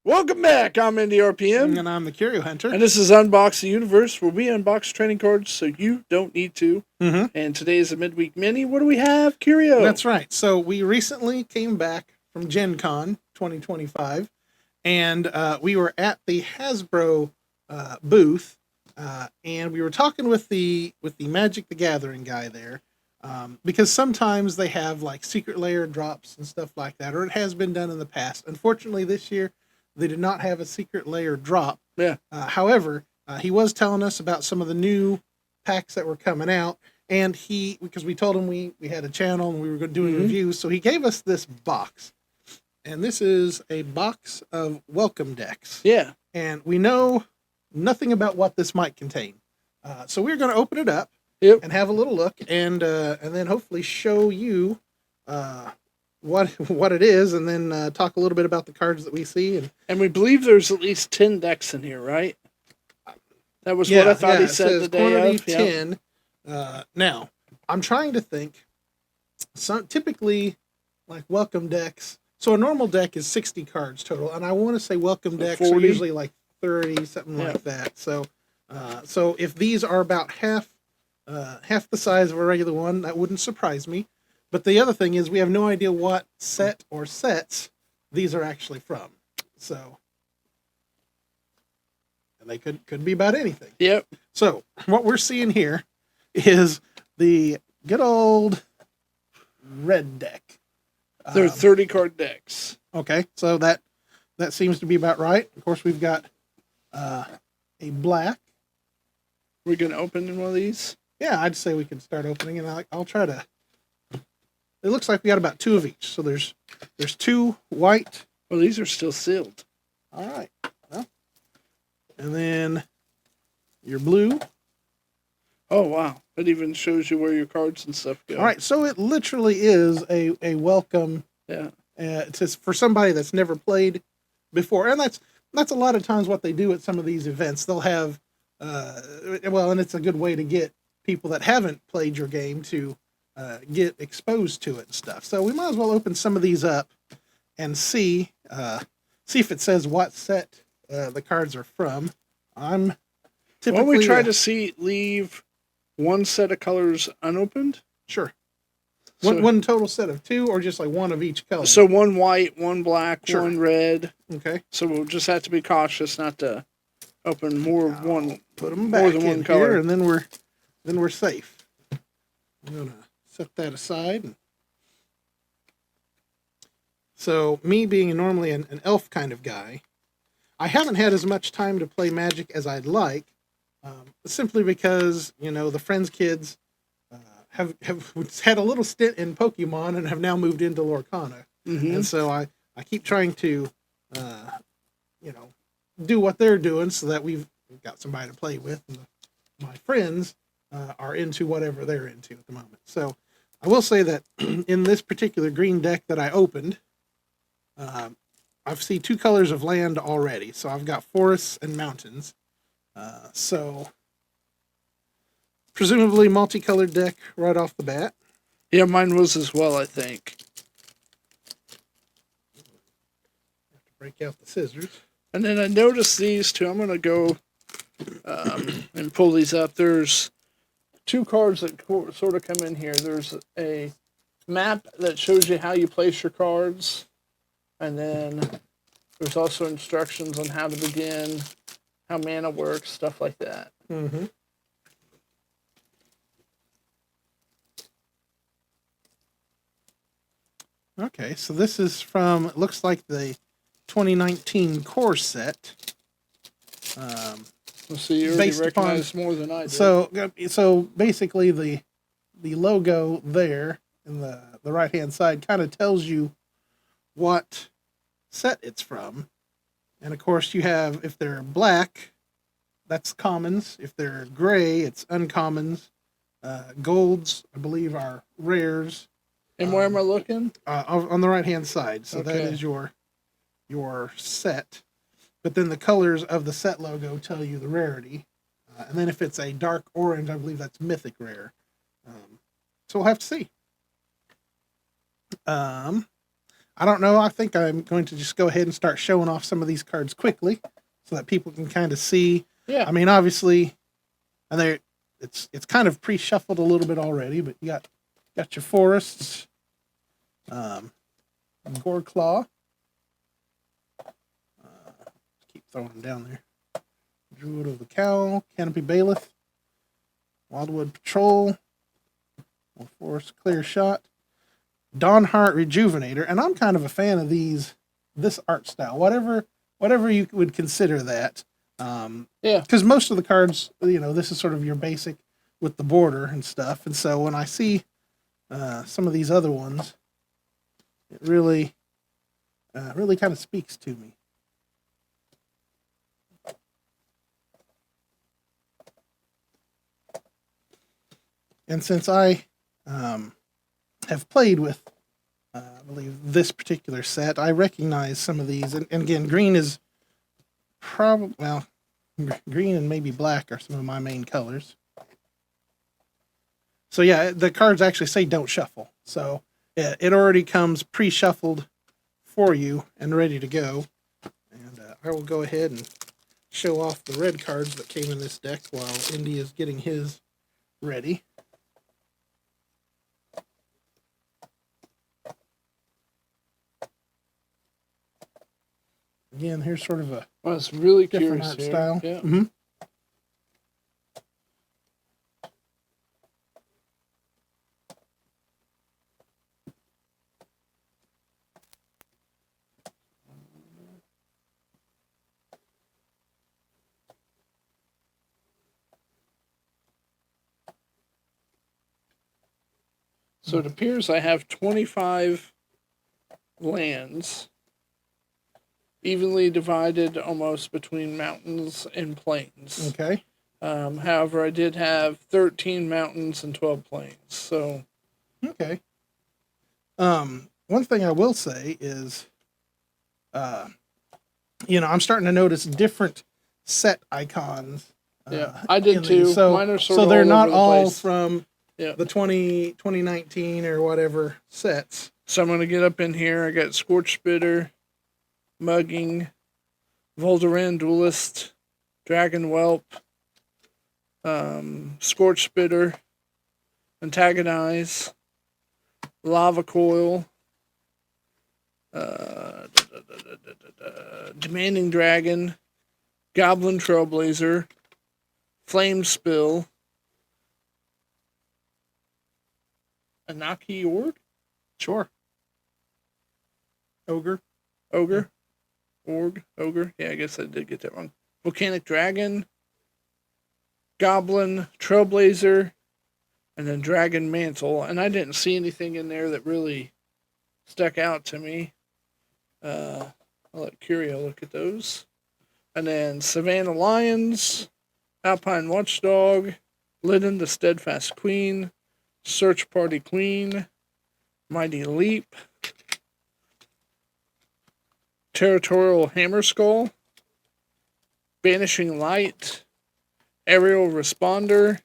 Welcome back. I'm indieRPM. And I'm the Curio Hunter. And this is Unbox the Universe, where we unbox trading cards so you don't need to. And today is a midweek mini. What do we have, Curio? That's right. So we recently came back from Gen Con 2025, and we were at the Hasbro booth, and we were talking with the Magic the Gathering guy there, because sometimes they have like secret layer drops and stuff like that, or it has been done in the past. Unfortunately, this year they did not have a secret layer drop. Yeah. However, he was telling us about some of the new packs that were coming out, and because we told him we had a channel and we were doing reviews, so he gave us this box. And this is a box of welcome decks. Yeah. And we know nothing about what this might contain. So we're going to open it up and have a little look, and then hopefully show you what it is, and then talk a little bit about the cards that we see. And we believe there's at least 10 decks in here, right? That was what I thought he said the day of. 10. Now, I'm trying to think. Typically, like welcome decks. So a normal deck is 60 cards total, and I want to say welcome decks 40? are usually like 30, something like that. So, so if these are about half the size of a regular one, that wouldn't surprise me. But the other thing is we have no idea what set or sets these are actually from. So, and they could be about anything. Yep. So what we're seeing here is the good old red deck. They're 30 card decks. Okay, so that seems to be about right. Of course, we've got a black. We're going to open one of these? Yeah, I'd say we can start opening, and I'll try to. It looks like we got about 2 of each. So there's 2 white. Well, these are still sealed. All right. Well, and then your blue. Oh, wow. It even shows you where your cards and stuff go. All right, so it literally is a welcome. Yeah. It's just for somebody that's never played before, and that's a lot of times what they do at some of these events. They'll have, and it's a good way to get people that haven't played your game to get exposed to it and stuff. So we might as well open some of these up and see if it says what set the cards are from. I'm typically. Why don't we try to leave one set of colors unopened? Sure. So, one total set of 2, or just like one of each color? So one white, one black, Sure. one red. Okay. So we'll just have to be cautious not to open Put them back than in one color. here, and then we're safe. I'm gonna set that aside. So me being normally an elf kind of guy, I haven't had as much time to play Magic as I'd like, simply because the Friends kids have had a little stint in Pokemon and have now moved into Lorcana, and so I keep trying to do what they're doing so that we've got somebody to play with, and my friends are into whatever they're into at the moment. So I will say that in this particular green deck that I opened, I've seen 2 colors of land already. So I've got forests and mountains. So presumably multicolored deck right off the bat. Yeah, mine was as well, I think. Have to break out the scissors. And then I noticed these 2. I'm going to go and pull these up. There's 2 cards that sort of come in here. There's a map that shows you how you place your cards. And then there's also instructions on how to begin, how mana works, stuff like that. Okay, so this is from, it looks like the 2019 core set. So you already recognize more than I did. So basically the logo there in the right-hand side kind of tells you what set it's from. And of course you have, if they're black, that's commons. If they're gray, it's uncommons. Golds, I believe, are rares. And where am I looking? On the right-hand side. So that is your set. But then the colors of the set logo tell you the rarity. And then if it's a dark orange, I believe that's mythic rare. So we'll have to see. I don't know. I think I'm going to just go ahead and start showing off some of these cards quickly so that people can kind of see. Yeah. I mean, obviously, and it's kind of pre-shuffled a little bit already, but you got your forests, Gore Claw. Keep throwing them down there. Druid of the Cowl, Canopy Bailiff, Wildwood Patrol, More Forest Clear Shot, Dawnheart Rejuvenator, and I'm kind of a fan of this art style, whatever you would consider that. Yeah. Because most of the cards, this is sort of your basic with the border and stuff, and so when I see some of these other ones, it really kind of speaks to me. And since I have played with, I believe, this particular set, I recognize some of these. And again, green is probably, well, green and maybe black are some of my main colors. So yeah, the cards actually say don't shuffle. So it already comes pre-shuffled for you and ready to go. And I will go ahead and show off the red cards that came in this deck while Indy is getting his ready. Again, here's sort of a it's really different curious art here. style. Yeah. Mm-hmm. So it appears I have 25 lands, evenly divided almost between mountains and plains. Okay. However, I did have 13 mountains and 12 plains. So, okay. One thing I will say is, I'm starting to notice different set icons. Yeah, I did in too. these. So, Mine are sort so of they're all not over the all place. from Yeah. the 2019 or whatever sets. So I'm going to get up in here. I got Scorch Bitter, Mugging, Volderan Duelist, Dragon Whelp, Scorch Bitter, Antagonize, Lava Coil, Demanding Dragon, Goblin Trailblazer, Flame Spill, Anaki Org? Sure. Ogre. Ogre? Ogre? Yeah, I guess I did get that wrong. Volcanic Dragon, Goblin, Trailblazer, and then Dragon Mantle. And I didn't see anything in there that really stuck out to me. I'll let Curio look at those. And then Savannah Lions, Alpine Watchdog, Lydon the Steadfast Queen, Search Party Queen, Mighty Leap, Territorial Hammerskull, Banishing Light, Aerial Responder,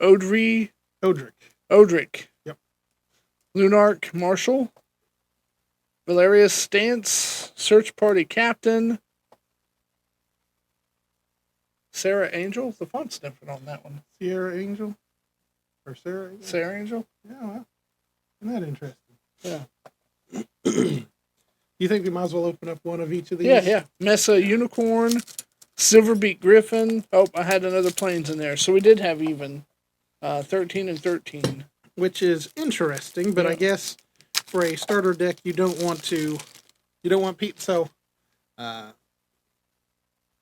Odric. Yep. Lunarch Marshal, Valerius Stance, Search Party Captain, Sarah Angel. The font's different on that one. Sierra Angel? Or Sarah Angel? Sarah Angel? Yeah, well, isn't that interesting? Yeah. You think we might as well open up one of each of these? Yeah. Mesa Unicorn, Silverbeak Griffin. Oh, I had another planes in there. So we did have even 13 and 13. Which is interesting, but I guess for a starter deck, you don't want people, so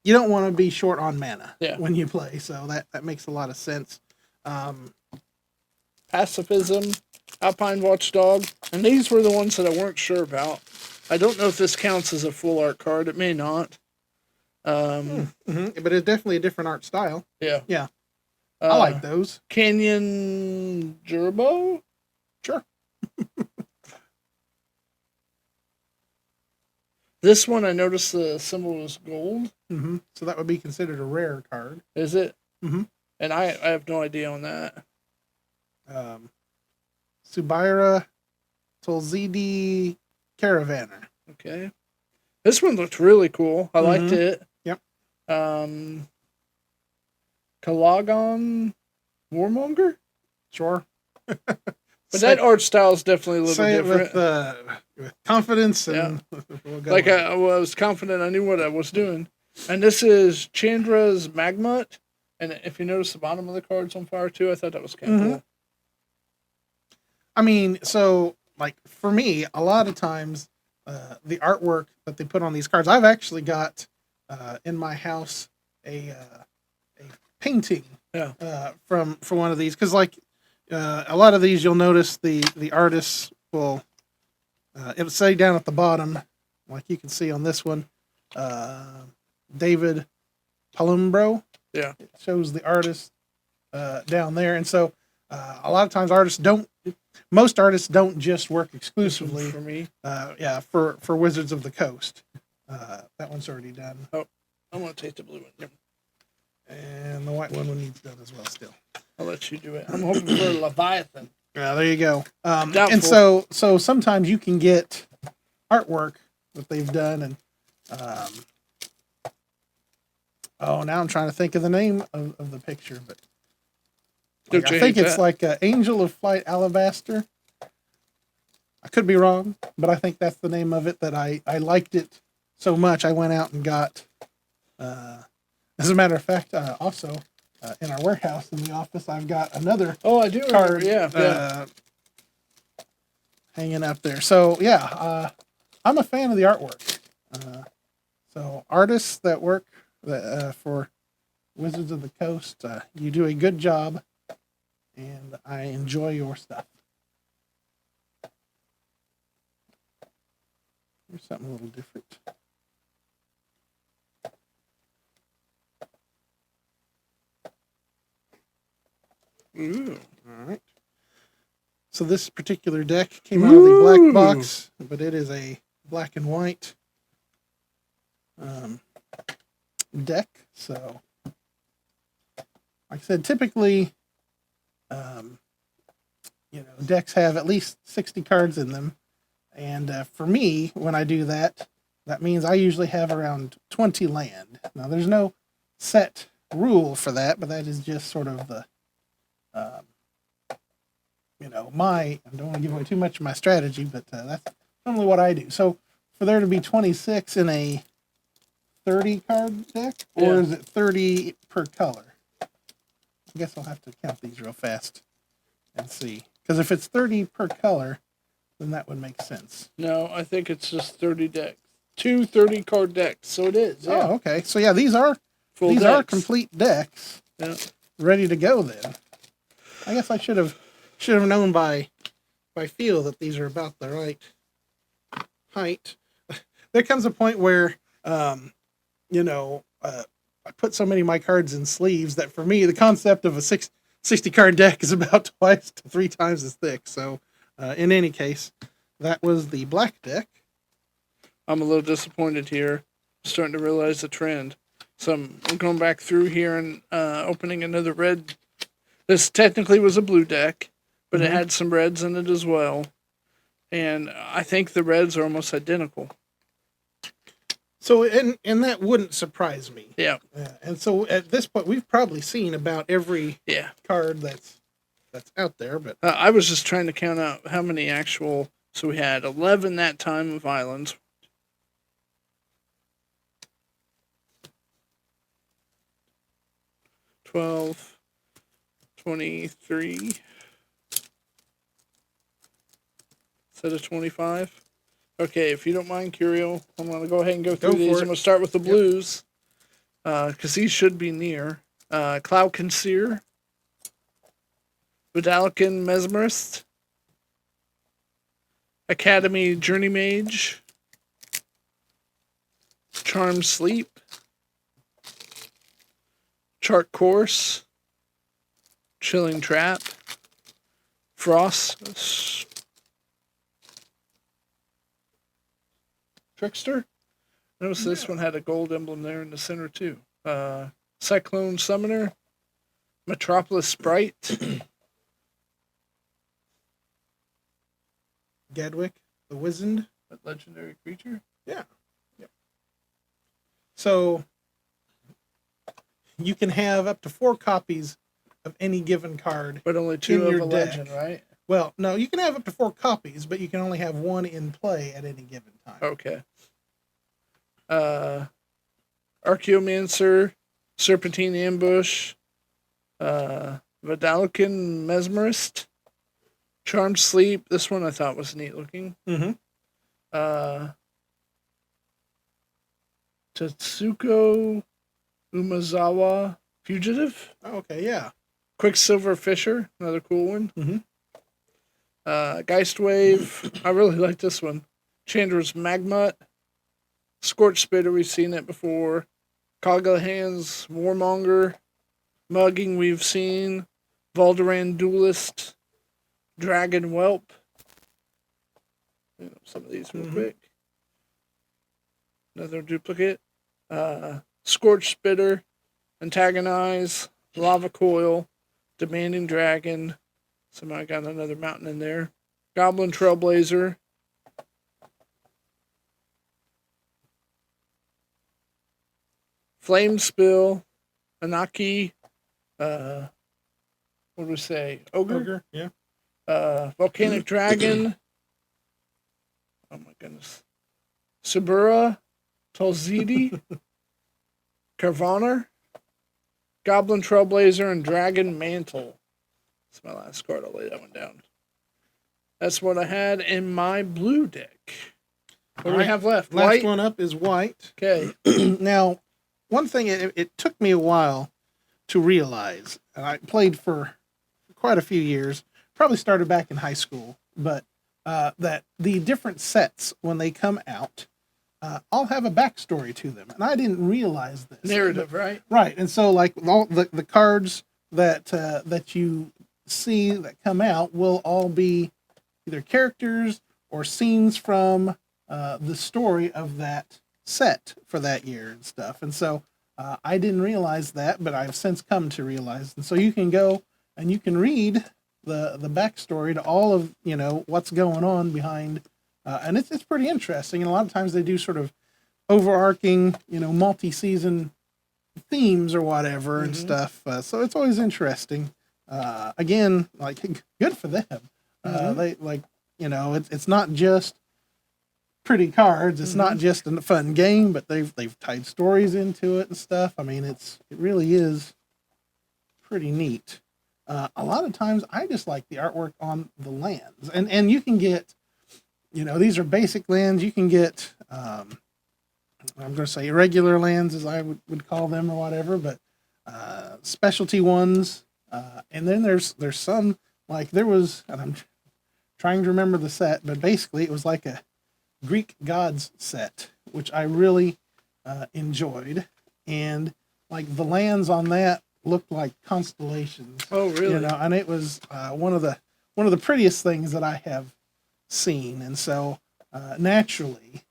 you don't want to be short on mana when you play, so that makes a lot of sense. Pacifism, Alpine Watchdog, and these were the ones that I weren't sure about. I don't know if this counts as a full art card. It may not. But it's definitely a different art style. Yeah. I like those. Canyon Gerbo? Sure. This one, I noticed the symbol was gold. Mm-hmm. So that would be considered a rare card. Is it? Mm-hmm. And I have no idea on that. Subaira ZD Caravaner. Okay. This one looked really cool. I liked Mhm. it. Yep. Kalagon Warmonger? Sure. But that art style is definitely a little say different. it with confidence, and we'll go like with I was confident I knew what I was doing. And this is Chandra's Magmut. And if you notice the bottom of the card's on fire too, I thought that was kind of cool. I mean, so like for me, a lot of times the artwork that they put on these cards, I've actually got in my house a painting from one of these, because like a lot of these, you'll notice the artists will it'll say down at the bottom, like you can see on this one, David Palumbro. Yeah, it shows the artist down there, and so a lot of times most artists don't just work exclusively for me. For Wizards of the Coast. That one's already done. Oh, I want to take the blue one. Yep. And the white one needs done as well still. I'll let you do it. I'm hoping for Leviathan. Yeah, there you go. And so sometimes you can get artwork that they've done, and now I'm trying to think of the name of the picture, but I think it's like Angel of Flight Alabaster. I could be wrong, but I think that's the name of it. That I liked it so much, I went out and got. As a matter of fact, also in our warehouse in the office, I've got another I do card yeah. Hanging up there. So I'm a fan of the artwork. So artists that work for Wizards of the Coast, you do a good job, and I enjoy your stuff. Here's something a little different. Ooh. All right. So this particular deck came out of the black box, but it is a black and white deck. So, like I said, typically, decks have at least 60 cards in them. And for me, when I do that, that means I usually have around 20 land. Now, there's no set rule for that, but that is just sort of the I don't want to give away too much of my strategy, but that's normally what I do. So for there to be 26 in a 30 card deck, or is it 30 per color? I guess I'll have to count these real fast and see. Because if it's 30 per color, then that would make sense. No, I think it's just 30 decks. 2 30 card decks. So it is. Yeah. Oh, okay. So yeah, these are complete decks. Yeah. Ready to go then. I guess I should have known by feel that these are about the right height. There comes a point where I put so many of my cards in sleeves that for me the concept of a 60 card deck is about twice to 3 times as thick. So in any case, that was the black deck. I'm a little disappointed here. I'm starting to realize the trend. So I'm going back through here and opening another red. This technically was a blue deck, but it had some reds in it as well. And I think the reds are almost identical. So, and that wouldn't surprise me. Yeah. And so at this point, we've probably seen about every card that's out there. But I was just trying to count out how many actual. So we had 11 that time of islands. 12, 23. Instead of 25. Okay, if you don't mind, Curio, I'm going to go ahead and go through these. I'm going to start with the blues, because these should be near. Cloud Conceer, Vidalican Mesmerist, Academy Journey Mage, Charm Sleep, Chart Course, Chilling Trap, Frost Trickster. Notice this one had a gold emblem there in the center too. Cyclone Summoner, Metropolis Sprite, Gadwick the Wizened. That legendary creature. Yeah. Yep. So you can have up to 4 copies of any given card. But only 2 in of your a deck. legend, right? Well, no, you can have up to 4 copies, but you can only have 1 in play at any given time. Okay. Archaeomancer, Serpentine Ambush, Vidalican Mesmerist, Charmed Sleep. This one I thought was neat looking. Mm-hmm. Tetsuko Umazawa Fugitive. Okay, yeah. Quicksilver Fisher, another cool one. Mm-hmm. Geistwave. I really like this one. Chandra's Magmut. Scorch Spitter, we've seen it before. Coggle Hands, Warmonger. Mugging, we've seen. Valderan Duelist. Dragon Whelp. Some of these real quick. Another duplicate. Scorch Spitter. Antagonize. Lava Coil. Demanding Dragon. Somebody got another mountain in there. Goblin Trailblazer. Flame Spill. Anaki. What do we say? Ogre? Yeah. Volcanic Dragon. Oh my goodness. Sabura. Tolzidi. Carvaner. Goblin Trailblazer and Dragon Mantle. That's my last card. I'll lay that one down. That's what I had in my blue deck. What do we have left? Last White? one up is white. Okay. Now, one thing, it took me a while to realize, and I played for quite a few years, probably started back in high school, but that the different sets, when they come out, all have a backstory to them. And I didn't realize this. Narrative, right? Right. And so, like, all the cards that you see that come out will all be either characters or scenes from the story of that set for that year and stuff. And so I didn't realize that, but I've since come to realize. And so you can go and you can read the backstory to all of, what's going on behind. And it's pretty interesting. And a lot of times they do sort of overarching, multi-season themes or whatever and stuff. So it's always interesting. Again, like, good for them. They it's not just pretty cards. It's not just a fun game, but they've tied stories into it and stuff. I mean, it really is pretty neat. A lot of times I just like the artwork on the lands, and you can get, these are basic lands. You can get, I'm going to say irregular lands, as I would call them or whatever, but specialty ones. And then there's some, like there was, and I'm trying to remember the set, but basically it was like a Greek gods set, which I really enjoyed. And like the lands on that looked like constellations. Oh, really? And it was one of the prettiest things that I have seen. And so naturally,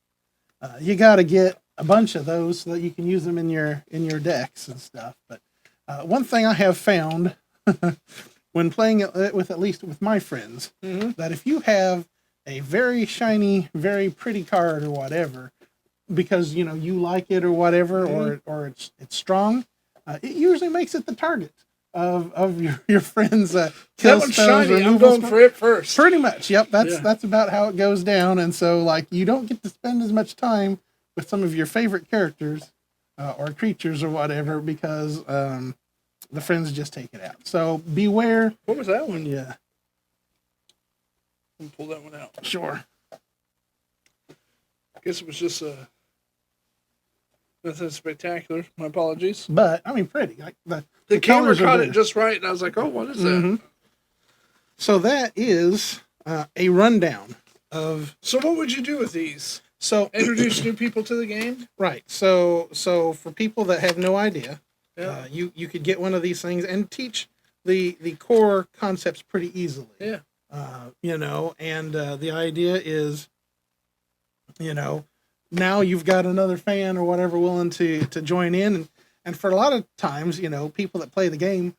you got to get a bunch of those so that you can use them in your decks and stuff. But one thing I have found when playing it with my friends, that if you have a very shiny, very pretty card or whatever, because you like it or whatever, or it's strong, it usually makes it the target of your friends. Kill That one's spells, shiny. I'm removal going spells. for it first. Pretty much, yep. That's about how it goes down. And so, like, you don't get to spend as much time with some of your favorite characters or creatures or whatever, because the friends just take it out. So beware. What was that one? Yeah. Let me pull that one out. Sure. I guess it was just nothing spectacular. My apologies. But I mean, pretty. Like The camera colors are caught good. it just right, and I was like, "Oh, what is that?" So that is a rundown of. So, what would you do with these? So Introduce new people to the game? right. So for people that have no idea, Yeah. you could get one of these things and teach the core concepts pretty easily. Yeah. And the idea is, now you've got another fan or whatever willing to join in. And for a lot of times, people that play the game,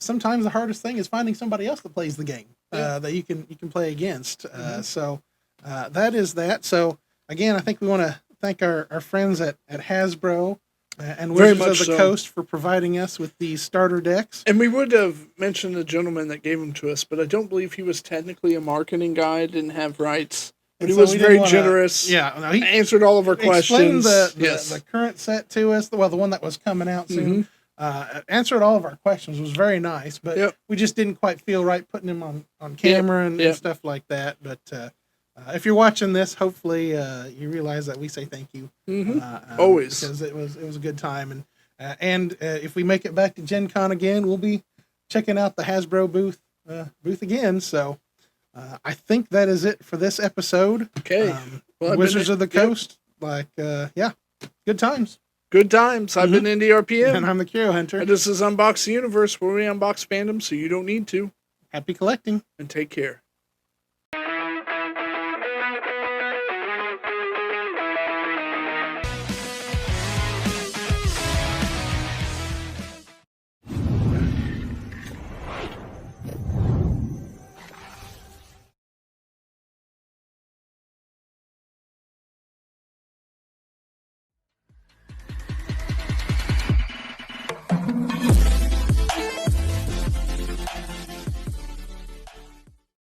sometimes the hardest thing is finding somebody else that plays the game that you can play against. So that is that. So again, I think we want to thank our friends at Hasbro and Very Wizards of much the so. Coast for providing us with these starter decks. And we would have mentioned the gentleman that gave them to us, but I don't believe he was technically a marketing guy, didn't have rights. But And he so was we didn't very wanna- generous. Yeah, no, he Answered all of our explained questions. the current set to us. Well, the one that was coming out soon. Answered all of our questions. Was very nice, but we just didn't quite feel right putting him on camera and stuff like that. But if you're watching this, hopefully you realize that we say thank you. Always, because it was a good time. And if we make it back to Gen Con again, we'll be checking out the Hasbro booth again. So I think that is it for this episode. Okay. Well, Wizards of the Coast, good times. Good times. I've been indieRPM. And I'm the Curio Hunter. And this is Unbox the Universe, where we unbox fandom so you don't need to. Happy collecting. And take care.